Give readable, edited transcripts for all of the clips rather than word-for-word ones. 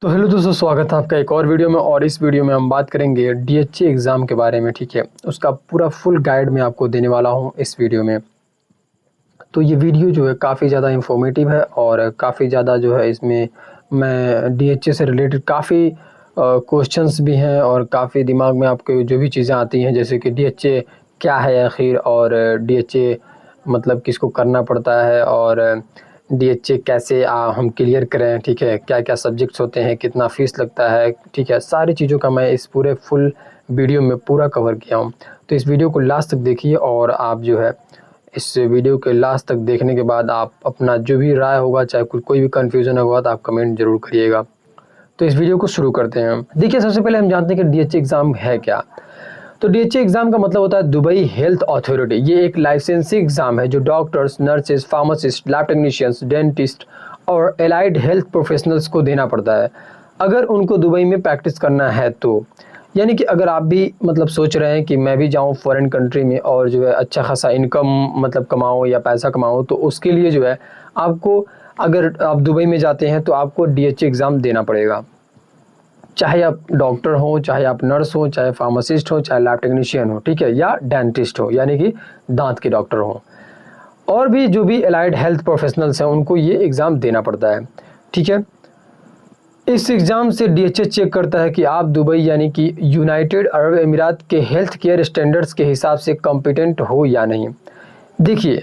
तो हेलो दोस्तों, स्वागत है आपका एक और वीडियो में। और इस वीडियो में हम बात करेंगे डीएचए एग्ज़ाम के बारे में। ठीक है, उसका पूरा फुल गाइड मैं आपको देने वाला हूं इस वीडियो में। तो ये वीडियो जो है काफ़ी ज़्यादा इंफॉर्मेटिव है और काफ़ी ज़्यादा जो है इसमें मैं डीएचए से रिलेटेड काफ़ी क्वेश्चंस भी हैं और काफ़ी दिमाग में आपके जो भी चीज़ें आती हैं, जैसे कि डीएचए क्या है आखिर, और डीएचए मतलब किसको करना पड़ता है, और डीएचए कैसे हम क्लियर करें। ठीक है, क्या क्या सब्जेक्ट्स होते हैं, कितना फ़ीस लगता है। ठीक है, सारी चीज़ों का मैं इस पूरे फुल वीडियो में पूरा कवर किया हूँ। तो इस वीडियो को लास्ट तक देखिए और आप जो है इस वीडियो के लास्ट तक देखने के बाद आप अपना जो भी राय होगा, चाहे कोई भी कन्फ्यूज़न होगा, तो आप कमेंट ज़रूर करिएगा। तो इस वीडियो को शुरू करते हैं। देखिए, सबसे पहले हम जानते हैं कि डीएचए एग्ज़ाम है क्या। तो डीएचए एग्ज़ाम का मतलब होता है दुबई हेल्थ अथॉरिटी। ये एक लाइसेंसिंग एग्ज़ाम है जो doctors, nurses, pharmacist, lab technicians, dentist और एलाइड हेल्थ प्रोफेशनल्स को देना पड़ता है अगर उनको दुबई में प्रैक्टिस करना है तो। यानी कि अगर आप भी मतलब सोच रहे हैं कि मैं भी जाऊं फॉरेन कंट्री में और जो है अच्छा खासा इनकम मतलब कमाऊं या पैसा कमाऊं, तो उसके लिए जो है आपको, अगर आप दुबई में जाते हैं तो आपको डीएचए एग्ज़ाम देना पड़ेगा। चाहे आप डॉक्टर हो, चाहे आप नर्स हो, चाहे फार्मासिस्ट हो, चाहे लैब टेक्नीशियन हो, ठीक है, या डेंटिस्ट हो यानी कि दांत के डॉक्टर हो, और भी जो भी एलाइड हेल्थ प्रोफेशनल्स हैं उनको ये एग्ज़ाम देना पड़ता है। ठीक है, इस एग्ज़ाम से डीएचए चेक करता है कि आप दुबई यानी कि यूनाइटेड अरब अमीरात के हेल्थ केयर स्टैंडर्ड्स के हिसाब से कॉम्पिटेंट हो या नहीं। देखिए,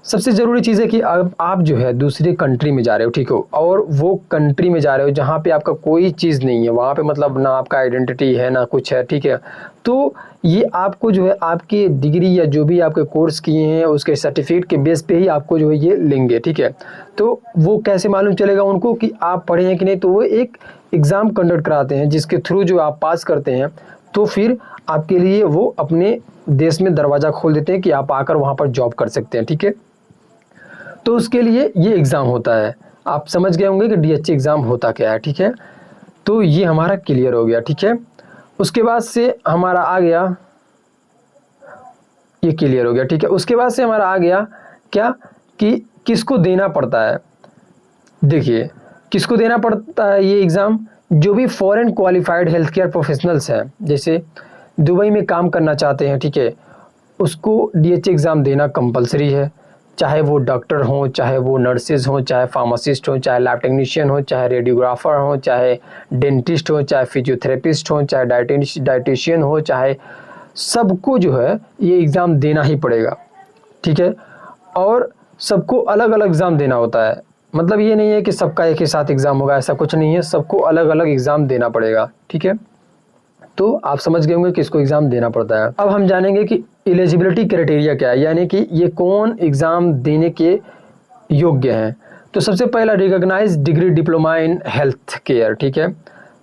सबसे ज़रूरी चीज़ है कि अब आप जो है दूसरे कंट्री में जा रहे हो, ठीक हो, और वो कंट्री में जा रहे हो जहाँ पे आपका कोई चीज़ नहीं है, वहाँ पे मतलब ना आपका आइडेंटिटी है ना कुछ है। ठीक है, तो ये आपको जो है आपकी डिग्री या जो भी आपके कोर्स किए हैं उसके सर्टिफिकेट के बेस पे ही आपको जो है ये लेंगे। ठीक है, तो वो कैसे मालूम चलेगा उनको कि आप पढ़े हैं कि नहीं, तो वो एक एग्ज़ाम कंडक्ट कराते हैं जिसके थ्रू जो आप पास करते हैं तो फिर आपके लिए वो अपने देश में दरवाज़ा खोल देते हैं कि आप आकर वहाँ पर जॉब कर सकते हैं। ठीक है, तो उसके लिए ये एग्ज़ाम होता है। आप समझ गए होंगे कि डीएचए एग्ज़ाम होता क्या है। ठीक है, तो ये हमारा क्लियर हो गया। ठीक है, उसके बाद से हमारा आ गया, ये क्लियर हो गया। ठीक है, उसके बाद से हमारा आ गया क्या कि किसको देना पड़ता है। देखिए, किसको देना पड़ता है ये एग्ज़ाम, जो भी foreign qualified health care professionals हैं, जैसे दुबई में काम करना चाहते हैं, ठीक है, उसको डीएचए एग्ज़ाम देना कंपलसरी है। चाहे वो डॉक्टर हों, चाहे वो नर्सेज हों, चाहे फार्मासिस्ट हों, चाहे लैब टेक्नीशियन हों, चाहे रेडियोग्राफर हों, चाहे डेंटिस्ट हों, चाहे फिजियोथेरेपिस्ट हों, चाहे डाइटिशियन हो, चाहे सबको जो है ये एग्ज़ाम देना ही पड़ेगा। ठीक है, और सबको अलग अलग एग्ज़ाम देना होता है। मतलब ये नहीं है कि सबका एक ही साथ एग्ज़ाम होगा, ऐसा कुछ नहीं है, सबको अलग अलग एग्ज़ाम देना पड़ेगा। ठीक है, तो आप समझ गए होंगे कि इसको एग्ज़ाम देना पड़ता है। अब हम जानेंगे कि एलिजिबिलिटी क्राइटेरिया क्या है, यानी कि ये कौन एग्ज़ाम देने के योग्य हैं। तो सबसे पहला, recognise degree diploma in health care. ठीक है,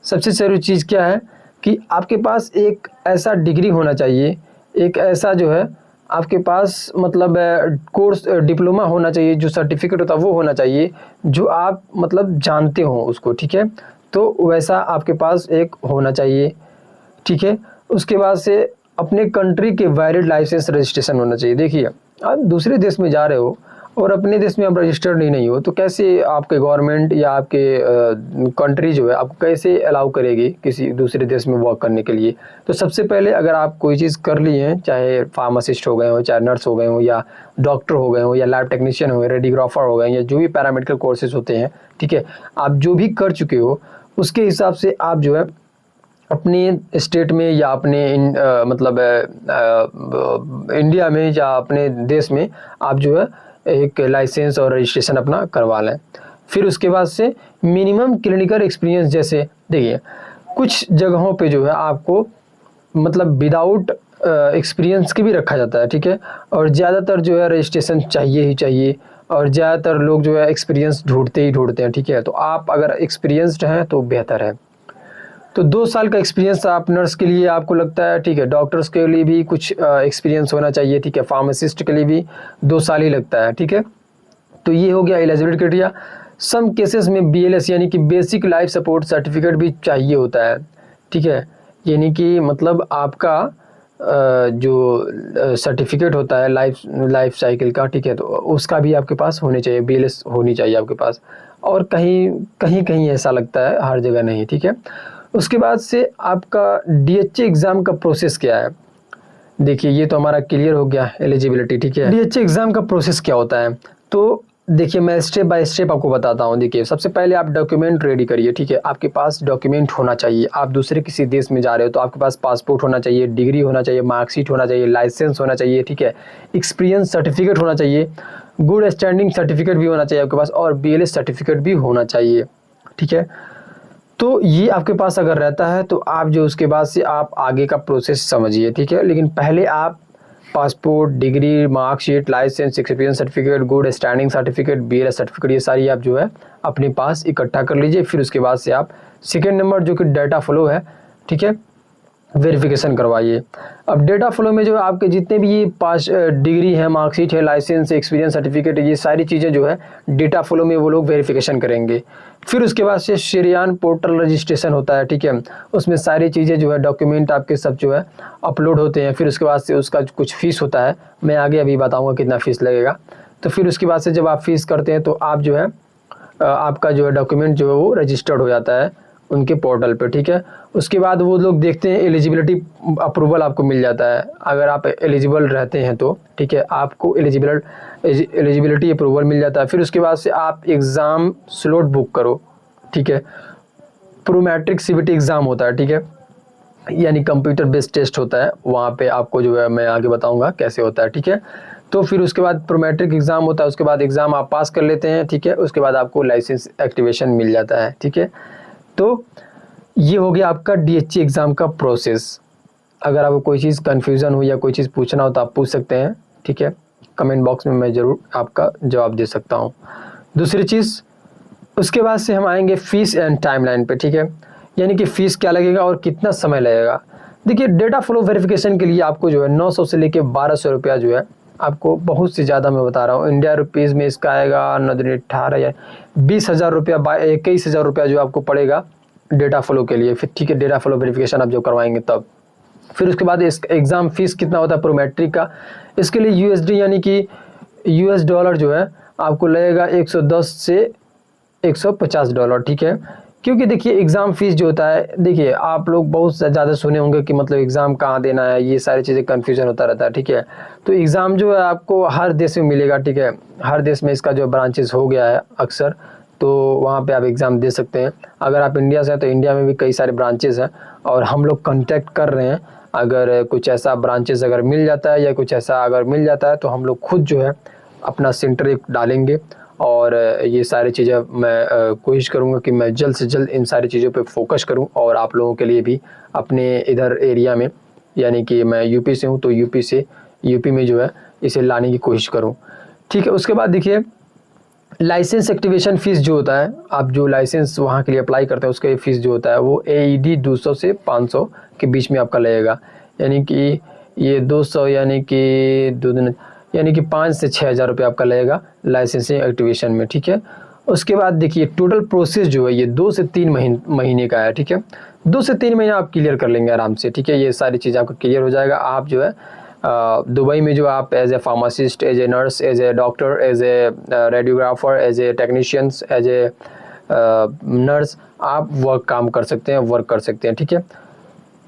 सबसे ज़रूरी चीज़ क्या है कि आपके पास एक ऐसा डिग्री होना चाहिए, एक ऐसा जो है आपके पास मतलब कोर्स डिप्लोमा होना चाहिए, जो सर्टिफिकेट होता है वो होना चाहिए, जो आप मतलब जानते हो उसको। ठीक है, तो वैसा आपके पास एक होना चाहिए। ठीक है, उसके बाद से अपने कंट्री के वैलिड लाइसेंस रजिस्ट्रेशन होना चाहिए। देखिए, आप दूसरे देश में जा रहे हो और अपने देश में आप रजिस्टर्ड नहीं हो, तो कैसे आपके गवर्नमेंट या आपके कंट्री जो है आपको कैसे अलाउ करेगी किसी दूसरे देश में वर्क करने के लिए। तो सबसे पहले अगर आप कोई चीज़ कर लिए हैं, चाहे फार्मासिस्ट हो गए हो, चाहे नर्स हो गए हो, या डॉक्टर हो गए हो, या लैब टेक्नीशियन हो गए, रेडियोग्राफर हो गए, या जो भी पैरामेडिकल कोर्सेज होते हैं, ठीक है, आप जो भी कर चुके हो उसके हिसाब से आप जो है अपने स्टेट में या अपने मतलब इंडिया में या अपने देश में आप जो है एक लाइसेंस और रजिस्ट्रेशन अपना करवा लें। फिर उसके बाद से मिनिमम क्लिनिकल एक्सपीरियंस, जैसे देखिए कुछ जगहों पे जो है आपको मतलब विदाउट एक्सपीरियंस के भी रखा जाता है। ठीक है, और ज़्यादातर जो है रजिस्ट्रेशन चाहिए ही चाहिए, और ज़्यादातर लोग जो है एक्सपीरियंस ढूंढते ही ढूंढते हैं। ठीक है, तो आप अगर एक्सपीरियंस्ड हैं तो बेहतर है। तो 2 साल का एक्सपीरियंस आप नर्स के लिए आपको लगता है, ठीक है, डॉक्टर्स के लिए भी कुछ एक्सपीरियंस होना चाहिए। ठीक है, फार्मासिस्ट के लिए भी 2 साल ही लगता है। ठीक है, तो ये हो गया एलिजिबिलिटी क्राइटेरिया। सम केसेस में बीएलएस यानी कि बेसिक लाइफ सपोर्ट सर्टिफिकेट भी चाहिए होता है। ठीक है, यानी कि मतलब आपका जो सर्टिफिकेट होता है लाइफ साइकिल का, ठीक है, तो उसका भी आपके पास होने चाहिए, बीएलएस होनी चाहिए आपके पास। और कहीं कहीं कहीं ऐसा लगता है, हर जगह नहीं, ठीक है। उसके बाद से आपका DHA एग्ज़ाम का प्रोसेस क्या है, देखिए ये तो हमारा क्लियर हो गया एलिजिबिलिटी, ठीक है। DHA एग्ज़ाम का प्रोसेस क्या होता है, तो देखिए मैं स्टेप बाय स्टेप आपको बताता हूँ। देखिए सबसे पहले आप डॉक्यूमेंट रेडी करिए, ठीक है। आपके पास डॉक्यूमेंट होना चाहिए। आप दूसरे किसी देश में जा रहे हो तो आपके पास पासपोर्ट होना चाहिए, डिग्री होना चाहिए, मार्कशीट होना चाहिए, लाइसेंस होना चाहिए, ठीक है। एक्सपीरियंस सर्टिफिकेट होना चाहिए, गुड स्टैंडिंग सर्टिफिकेट भी होना चाहिए आपके पास, और BLS सर्टिफिकेट भी होना चाहिए, ठीक है। तो ये आपके पास अगर रहता है तो आप जो उसके बाद से आप आगे का प्रोसेस समझिए, ठीक है। लेकिन पहले आप passport, degree, marksheet, licence, experience certificate, good standing certificate, BLS certificate, ये सारी आप जो है अपने पास इकट्ठा कर लीजिए। फिर उसके बाद से आप सेकेंड नंबर जो कि डाटा फ्लो है, ठीक है, वेरिफिकेशन करवाइए। अब डेटा फ्लो में जो है आपके जितने भी ये पास डिग्री है, मार्कशीट है, लाइसेंस, एक्सपीरियंस सर्टिफिकेट, ये सारी चीज़ें जो है डेटा फ्लो में वो लोग वेरिफिकेशन करेंगे। फिर उसके बाद से श्रेयान पोर्टल रजिस्ट्रेशन होता है, ठीक है। उसमें सारी चीज़ें जो है डॉक्यूमेंट आपके सब जो है अपलोड होते हैं। फिर उसके बाद से उसका कुछ फ़ीस होता है, मैं आगे अभी बताऊँगा कितना फ़ीस लगेगा। तो फिर उसके बाद से जब आप फ़ीस करते हैं तो आप जो है आपका जो है डॉक्यूमेंट जो है वो रजिस्टर्ड हो जाता है उनके पोर्टल पे, ठीक है। उसके बाद वो लोग देखते हैं, एलिजिबिलिटी अप्रूवल आपको मिल जाता है अगर आप एलिजिबल रहते हैं तो, ठीक है। आपको एलिजिबिलिटी अप्रूवल मिल जाता है। फिर उसके बाद से आप एग्ज़ाम स्लॉट बुक करो, ठीक है। प्रोमेट्रिक CBT एग्ज़ाम होता है, ठीक है, यानी कंप्यूटर बेस्ड टेस्ट होता है। वहाँ पे आपको जो है मैं आगे बताऊँगा कैसे होता है, ठीक है। तो फिर उसके बाद प्रोमेट्रिक एग्ज़ाम होता है, उसके बाद एग्ज़ाम आप पास कर लेते हैं, ठीक है। उसके बाद आपको लाइसेंस एक्टिवेशन मिल जाता है, ठीक है। तो ये हो गया आपका DHA एग्ज़ाम का प्रोसेस। अगर आपको कोई चीज़ कन्फ्यूज़न हो या कोई चीज़ पूछना हो तो आप पूछ सकते हैं, ठीक है। कमेंट बॉक्स में मैं ज़रूर आपका जवाब दे सकता हूँ। दूसरी चीज़, उसके बाद से हम आएंगे फ़ीस एंड टाइमलाइन पे, ठीक है, यानी कि फ़ीस क्या लगेगा और कितना समय लगेगा। देखिए डेटा फ्लो वेरिफिकेशन के लिए आपको जो है 900 से लेकर 1200 रुपया जो है आपको, बहुत से ज़्यादा मैं बता रहा हूँ, इंडिया रुपीज़ में इसका आएगा 18 या 20,000 रुपया, 21,000 रुपया जो आपको पड़ेगा डेटा फ्लो के लिए। फिर ठीक है, डेटा फ्लो वेरिफिकेशन आप जो करवाएंगे तब। फिर उसके बाद इस एग्ज़ाम फीस कितना होता है प्रोमेट्रिक का, इसके लिए USD यानी कि US डॉलर जो है आपको लगेगा 110 से 150 डॉलर, ठीक है। क्योंकि देखिए एग्ज़ाम फ़ीस जो होता है, देखिए आप लोग बहुत ज़्यादा सुने होंगे कि मतलब एग्ज़ाम कहाँ देना है, ये सारी चीज़ें कन्फ्यूजन होता रहता है, ठीक है। तो एग्ज़ाम जो है आपको हर देश में मिलेगा, ठीक है। हर देश में इसका जो ब्रांचेस हो गया है अक्सर, तो वहाँ पे आप एग्ज़ाम दे सकते हैं। अगर आप इंडिया से हैं तो इंडिया में भी कई सारे ब्रांचेस हैं और हम लोग कॉन्टैक्ट कर रहे हैं। अगर कुछ ऐसा ब्रांचेस अगर मिल जाता है या कुछ ऐसा अगर मिल जाता है तो हम लोग खुद जो है अपना सेंटर एक डालेंगे और ये सारी चीज़ें मैं कोशिश करूँगा कि मैं जल्द से जल्द इन सारी चीज़ों पे फोकस करूँ और आप लोगों के लिए भी अपने इधर एरिया में, यानी कि मैं यूपी से हूँ तो यूपी में जो है इसे लाने की कोशिश करूँ, ठीक है। उसके बाद देखिए लाइसेंस एक्टिवेशन फ़ीस जो होता है, आप जो लाइसेंस वहाँ के लिए अप्लाई करते हैं उसका फ़ीस जो होता है वो AED 200 से 500 के बीच में आपका लगेगा। यानी कि ये 200 यानी कि 5 से 6,000 रुपये आपका लगेगा लाइसेंसिंग एक्टिवेशन में, ठीक है। उसके बाद देखिए टोटल प्रोसेस जो है ये 2 से 3 महीने का है, ठीक है। 2 से 3 महीने आप क्लियर कर लेंगे आराम से, ठीक है। ये सारी चीज़ आपका क्लियर हो जाएगा। आप जो है दुबई में जो आप as a pharmacist, as a nurse, as a doctor, as a radiographer, as a technicians, as a nurse आप वर्क कर सकते हैं, ठीक है।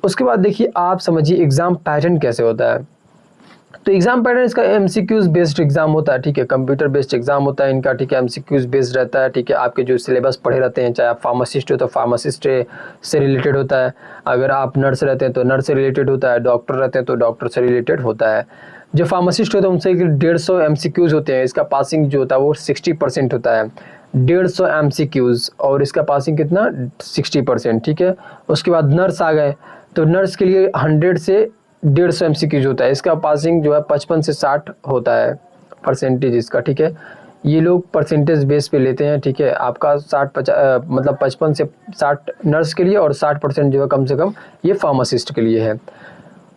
उसके बाद देखिए आप समझिए एग्ज़ाम पैटर्न कैसे होता है। तो एग्ज़ाम पैटर्न इसका MCQs बेस्ड एग्ज़ाम होता है, ठीक है। कंप्यूटर बेस्ड एग्ज़ाम होता है इनका, ठीक है। MCQs बेस्ड रहता है, ठीक है। आपके जो सिलेबस पढ़े रहते हैं, चाहे आप फार्मासिस्ट हो तो फार्मासिस्ट से रिलेटेड होता है, अगर आप नर्स रहते हैं तो नर्स से रिलेटेड होता है, डॉक्टर रहते हैं तो डॉक्टर से रिलेटेड होता है। जो फार्मासिस्ट होते हैं उनसे 150 MCQs होते हैं। इसका पासिंग जो होता है वो 60% होता है, 150 MCQs, और इसका पासिंग कितना 60%, ठीक है। उसके बाद नर्स आ गए तो नर्स के लिए 100 से 150 MCQs होता है। इसका पासिंग जो है 55 से 60 होता है परसेंटेज इसका, ठीक है। ये लोग परसेंटेज बेस पे लेते हैं, ठीक है। आपका 55 से 60 नर्स के लिए और 60% जो है कम से कम ये फार्मासिस्ट के लिए है।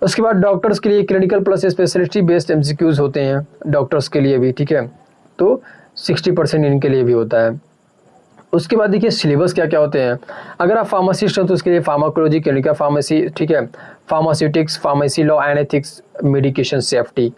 उसके बाद डॉक्टर्स के लिए clinical plus speciality based MCQs होते हैं डॉक्टर्स के लिए भी, ठीक है। तो 60% इनके लिए भी होता है। उसके बाद देखिए सिलेबस क्या क्या होते हैं। अगर आप फार्मासिस्ट हो तो उसके लिए फार्माकोलॉजी, क्लिनिकल फार्मेसी, ठीक है, pharmaceutics, pharmacy law and ethics, medication safety,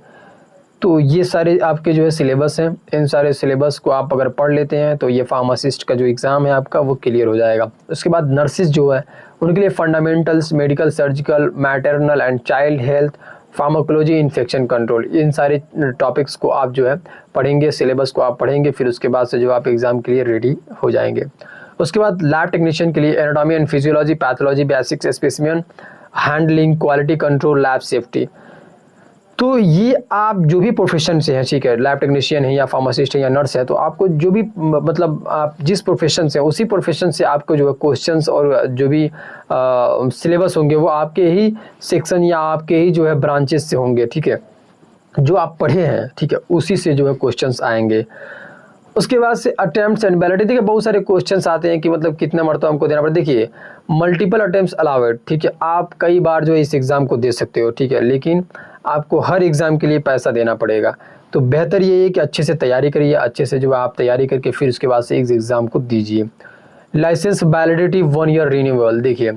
तो ये सारे आपके जो है सिलेबस हैं, इन सारे सिलेबस को आप अगर पढ़ लेते हैं तो ये फार्मासिस्ट का जो एग्ज़ाम है आपका वो क्लियर हो जाएगा। उसके बाद नर्सिस जो है उनके लिए fundamentals, medical, surgical, maternal and child health, pharmacology, infection control, इन सारे टॉपिक्स को आप जो है पढ़ेंगे, सिलेबस को आप पढ़ेंगे, फिर उसके बाद से जो आप एग्ज़ाम के लिए रेडी हो जाएंगे। उसके बाद लैब टेक्नीशियन के लिए anatomy and physiology, pathology, basics, specimen handling, quality control, lab safety. तो ये आप जो भी प्रोफेशन से हैं, ठीक है, लैब टेक्नीशियन है या फार्मासिस्ट है या नर्स है, तो आपको जो भी मतलब आप जिस प्रोफेशन से उसी प्रोफेशन से आपको जो है क्वेश्चंस और जो भी सिलेबस होंगे वो आपके ही सेक्शन या आपके ही जो है ब्रांचेस से होंगे, ठीक है, जो आप पढ़े हैं, ठीक है, उसी से जो है क्वेश्चंस आएंगे। उसके बाद से अटेम्प्ट्स एंड बैलेट, देखिए बहुत सारे क्वेश्चंस आते हैं कि मतलब कितना मरतबा हमको देना पड़ता है। देखिए मल्टीपल अटेम्प्ट्स अलाउड, ठीक है, आप कई बार जो है इस एग्ज़ाम को दे सकते हो, ठीक है, लेकिन आपको हर एग्ज़ाम के लिए पैसा देना पड़ेगा। तो बेहतर ये है कि अच्छे से तैयारी करिए, अच्छे से जो है आप तैयारी करके फिर उसके बाद से इस एग्ज़ाम को दीजिए। लाइसेंस वैलिडिटी 1 ईयर रिन्यूअल, देखिए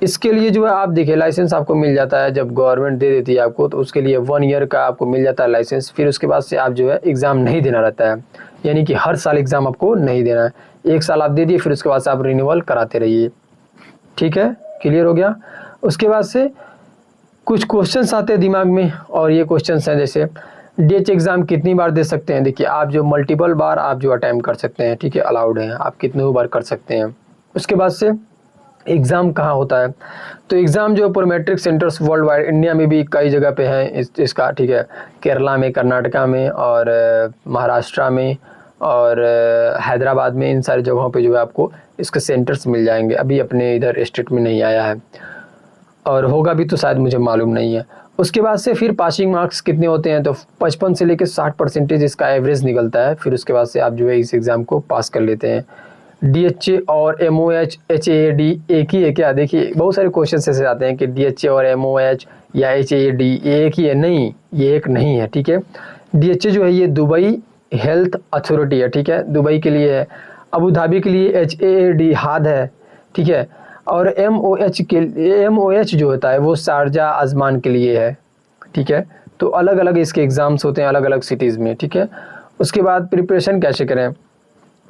इसके लिए जो है आप देखिए लाइसेंस आपको मिल जाता है जब गवर्नमेंट दे देती है आपको, तो उसके लिए 1 ईयर का आपको मिल जाता है लाइसेंस। फिर उसके बाद से आप जो है एग्ज़ाम नहीं देना रहता है, यानी कि हर साल एग्ज़ाम आपको नहीं देना है, 1 साल आप दे दिए, फिर उसके बाद से आप रिन्यूअल कराते रहिए, ठीक है, क्लियर हो गया। उसके बाद से कुछ क्वेश्चंस आते हैं दिमाग में, और ये क्वेश्चंस हैं जैसे डीएच एग्ज़ाम कितनी बार दे सकते हैं। देखिए आप जो मल्टीपल बार आप जो अटैम्प्ट कर सकते हैं, ठीक है, अलाउड है, आप कितने बार कर सकते हैं। उसके बाद से एग्ज़ाम कहाँ होता है, तो एग्ज़ाम जो Prometric centres world wide, India में भी कई जगह पे हैं इसका, ठीक है, केरला में, कर्नाटका में और महाराष्ट्र में और हैदराबाद में, इन सारी जगहों पे जो है आपको इसके सेंटर्स मिल जाएंगे। अभी अपने इधर स्टेट में नहीं आया है, और होगा भी तो शायद मुझे मालूम नहीं है। उसके बाद से फिर पासिंग मार्क्स कितने होते हैं, तो 55 से लेकर 60% इसका एवरेज निकलता है। फिर उसके बाद से आप जो है इस एग्ज़ाम को पास कर लेते हैं। डीएचए और एमओएच, एचएडी एक ही है क्या? देखिए बहुत सारे क्वेश्चन ऐसे आते हैं कि डीएचए और एमओएच या एचएडी एक ही है, नहीं, ये एक नहीं है, ठीक है। डीएचए जो है ये दुबई हेल्थ अथॉरिटी है, ठीक है, दुबई के लिए है। अबू धाबी के लिए एचएडी हाद है, ठीक है, और एमओएच जो होता है वो शारजा अजमान के लिए है, ठीक है। तो अलग अलग इसके एग्ज़ाम्स होते हैं अलग अलग सिटीज़ में, ठीक है। उसके बाद प्रिपरेशन कैसे करें,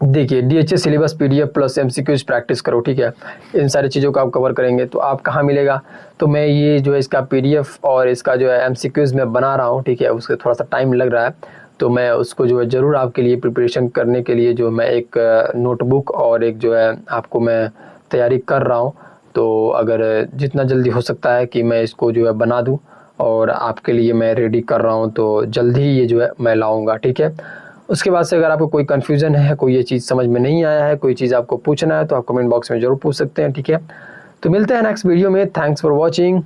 देखिए DHA syllabus PDF plus MCQs practice करो, ठीक है, इन सारी चीज़ों को आप कवर करेंगे। तो आप कहाँ मिलेगा, तो मैं ये जो है इसका पीडीएफ और इसका जो है एमसीक्यूज मैं बना रहा हूँ, ठीक है, उसके थोड़ा सा टाइम लग रहा है, तो मैं उसको जो है ज़रूर आपके लिए प्रिपरेशन करने के लिए जो मैं एक नोटबुक और एक जो है आपको मैं तैयारी कर रहा हूँ। तो अगर जितना जल्दी हो सकता है कि मैं इसको जो है बना दूँ और आपके लिए मैं रेडी कर रहा हूँ, तो जल्द ही ये जो है मैं लाऊँगा, ठीक है। उसके बाद से अगर आपको कोई कन्फ्यूज़न है, कोई ये चीज़ समझ में नहीं आया है, कोई चीज़ आपको पूछना है, तो आप कमेंट बॉक्स में ज़रूर पूछ सकते हैं, ठीक है। तो मिलते हैं नेक्स्ट वीडियो में। Thanks for watching.